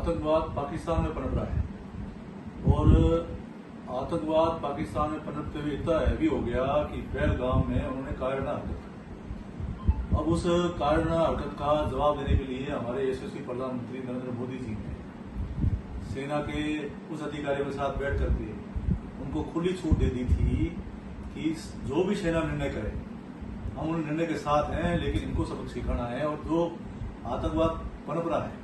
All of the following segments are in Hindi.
आतंकवाद पाकिस्तान में पनप रहा है और आतंकवाद पाकिस्तान में पनपते हुए इतना हैवी हो गया कि पहलगाम में उन्होंने कायराना हरकत की। अब उस कायराना हरकत का जवाब देने के लिए हमारे यशस्वी प्रधानमंत्री नरेंद्र मोदी जी ने सेना के उस अधिकारियों के साथ बैठ करके उनको खुली छूट दे दी थी कि जो भी सेना निर्णय करे हम उन निर्णय के साथ हैं, लेकिन इनको सबक सिखाना है और जो आतंकवाद पनप रहा है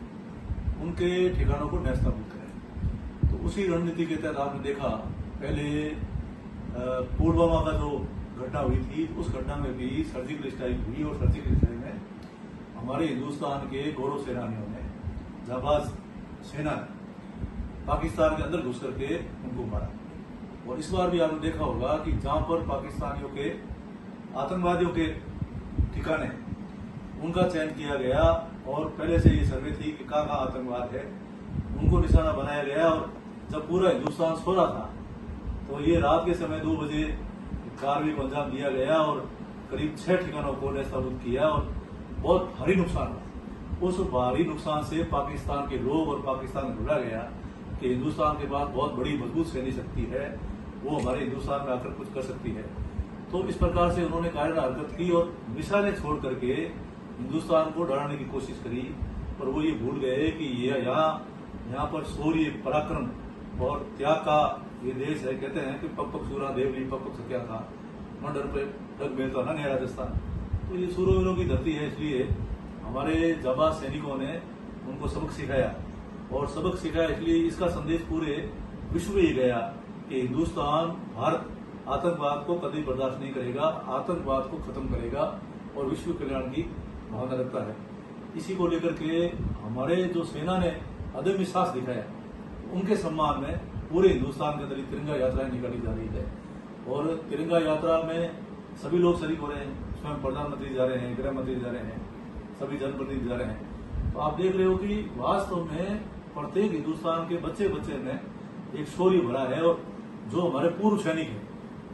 उनके ठिकानों को नष्टाबूद करें। तो उसी रणनीति के तहत आपने देखा पहले पुलवामा का जो घटना हुई थी, उस घटना में भी सर्जिकल स्ट्राइक हुई और सर्जिकल स्ट्राइक में हमारे हिंदुस्तान के गौरव सेनानियों ने, जाबाज सेना ने पाकिस्तान के अंदर घुस करके उनको मारा। और इस बार भी आपने देखा होगा कि जहां पर पाकिस्तानियों के आतंकवादियों के ठिकाने उनका चयन किया गया और पहले से ये सर्वे थी कि कहाँ आतंकवाद है, उनको निशाना बनाया गया। और जब पूरा हिंदुस्तान सो रहा था तो ये रात के समय 2 बजे कार्रवाई को अंजाम दिया गया और करीब 6 ठिकानों को नष्टाबूद किया और बहुत भारी नुकसान हुआ। उस भारी नुकसान से पाकिस्तान के लोग और पाकिस्तान भुला गया कि हिंदुस्तान के पास बहुत बड़ी मजबूत सैन्य शक्ति है, वो हमारे हिंदुस्तान में आकर कुछ कर सकती है। तो इस प्रकार से उन्होंने कायराना हरकत की और मिसाइलें छोड़ करके हिंदुस्तान को डराने की कोशिश करी, पर वो ये भूल गए कि ये यहाँ पर शौर्य, पराक्रम और त्याग का ये देश है। कहते हैं कि पग पग सूरा देवली पग पग सत्या था, मंडर पे डग में तो ना नया राजस्थान। तो ये सूरवीरों की धरती है, इसलिए हमारे जाबाज सैनिकों ने उनको सबक सिखाया और सबक सिखाया इसलिए इसका संदेश पूरे विश्व में ही गया कि हिंदुस्तान, भारत आतंकवाद को कभी बर्दाश्त नहीं करेगा, आतंकवाद को खत्म करेगा और विश्व कल्याण की भावना रखता है। इसी को लेकर के हमारे जो सेना ने अदम्य साहस दिखाया, उनके सम्मान में पूरे हिंदुस्तान के अंदर तिरंगा यात्राएं निकाली जा रही है और तिरंगा यात्रा में सभी लोग शरीक हो रहे हैं। स्वयं प्रधानमंत्री जा रहे हैं, गृह मंत्री जा रहे हैं, सभी जनप्रतिनिधि जा रहे हैं। तो आप देख रहे हो कि वास्तव में प्रत्येक हिंदुस्तान के बच्चे बच्चे में एक शौर्य भरा है। और जो हमारे पूर्व सैनिक हैं,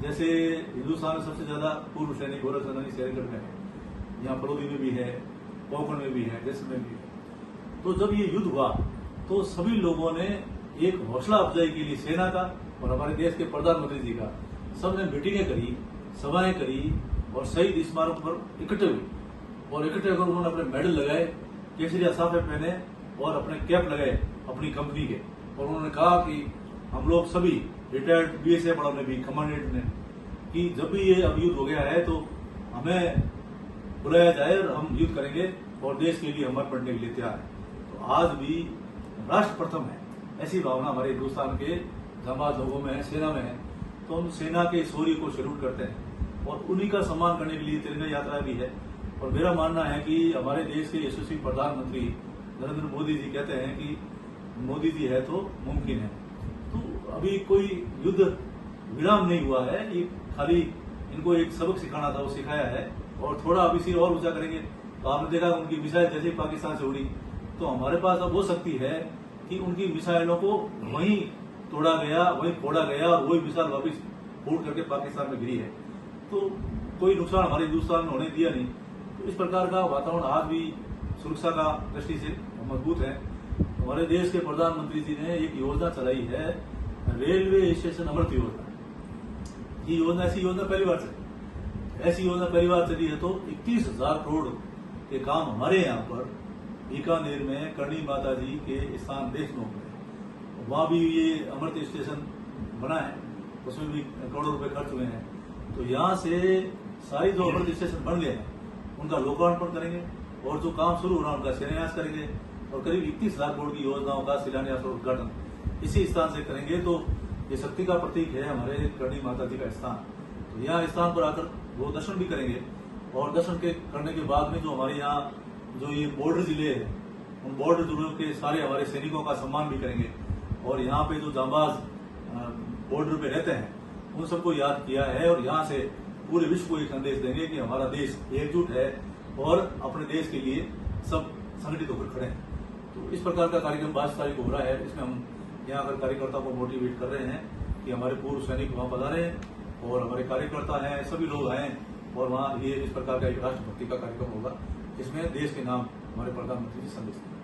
जैसे हिंदुस्तान में सबसे ज्यादा पूर्व सैनिक गौरव सेनानी शहरगढ़ में है, यहाँ बलौदी में भी है, कोंकण में भी है, जैसलमेर में भी है। तो जब ये युद्ध हुआ तो सभी लोगों ने एक हौसला अफजाई के लिए सेना का और हमारे देश के प्रधानमंत्री जी का सबने मीटिंगें करी, सभाएं करी और शहीद स्मारक पर इकट्ठे हुए और इकट्ठे होकर उन्होंने अपने मेडल लगाए, केसरिया साफे पहने और अपने कैप लगाए अपनी कंपनी के। और उन्होंने कहा कि हम लोग सभी रिटायर्ड बीएसएफ वालों ने भी, कमांडेंट ने, कि जब भी ये अब युद्ध हो गया है तो हमें बुलाया जाए और हम युद्ध करेंगे और देश के लिए हम मर पड़ने के लिए तैयार है। तो आज भी राष्ट्र प्रथम है, ऐसी भावना हमारे हिंदुस्तान के जाबाज लोगों में है, सेना में है। तो हम सेना के शौर्य को सैल्यूट करते हैं और उन्हीं का सम्मान करने के लिए तिरंगा यात्रा भी है। और मेरा मानना है कि हमारे देश के यशस्वी प्रधानमंत्री नरेंद्र मोदी जी कहते हैं कि मोदी जी है तो मुमकिन है। तो अभी कोई युद्ध विराम नहीं हुआ है, ये खाली इनको एक सबक सिखाना था, वो सिखाया है। और थोड़ा अभी सिर और ऊंचा करेंगे तो आपने देखा उनकी मिसाइल जैसे ही पाकिस्तान से उड़ी तो हमारे पास अब वो शक्ति है कि उनकी मिसाइलों को वहीं तोड़ा गया, वहीं फोड़ा गया और वही मिसाइल वापिस फोड़ करके पाकिस्तान में गिरी है। तो कोई नुकसान हमारे हिंदुस्तान में होने दिया नहीं। तो इस प्रकार का वातावरण आज भी सुरक्षा का दृष्टि से मजबूत है। हमारे देश के प्रधानमंत्री जी ने एक योजना चलाई है, रेलवे स्टेशन अमृत योजना। ये योजना, ऐसी योजना पहली बार चली, ऐसी योजना पहली बार चली है। तो 21,000 करोड़ के काम हमारे यहाँ पर बीकानेर में करणी माता जी के स्थान देशनोक में, वहां भी ये अमृत स्टेशन बना है, उसमें भी करोड़ों रुपए खर्च हुए हैं। तो यहाँ से सारी जो अमृत स्टेशन बन गए हैं उनका लोकार्पण करेंगे और जो काम शुरू हो रहा है उनका शिलान्यास करेंगे और करीब 21,000 करोड़ की योजनाओं का शिलान्यास और उद्घाटन इसी स्थान से करेंगे। तो ये शक्ति का प्रतीक है हमारे करणी माता जी का स्थान। तो यहाँ स्थान पर आकर वो दर्शन भी करेंगे और दर्शन के करने के बाद में जो हमारे यहाँ जो ये बॉर्डर जिले हैं, उन बॉर्डर जिलों के सारे हमारे सैनिकों का सम्मान भी करेंगे। और यहाँ पे जो जांबाज बॉर्डर पे रहते हैं उन सबको याद किया है और यहाँ से पूरे विश्व को एक संदेश देंगे कि हमारा देश एकजुट है और अपने देश के लिए सब संगठित होकर खड़े हैं। तो इस प्रकार का कार्यक्रम 22 तारीख को हो रहा है। इसमें हम यहाँ पर कार्यकर्ताओं को मोटिवेट कर रहे हैं कि हमारे पूर्व सैनिक वहाँ पधारे और हमारे कार्यकर्ता हैं, सभी लोग हैं और वहाँ ये इस प्रकार का एक राष्ट्रभक्ति का कार्यक्रम होगा जिसमें देश के नाम हमारे प्रधानमंत्री जी संदेश देंगे।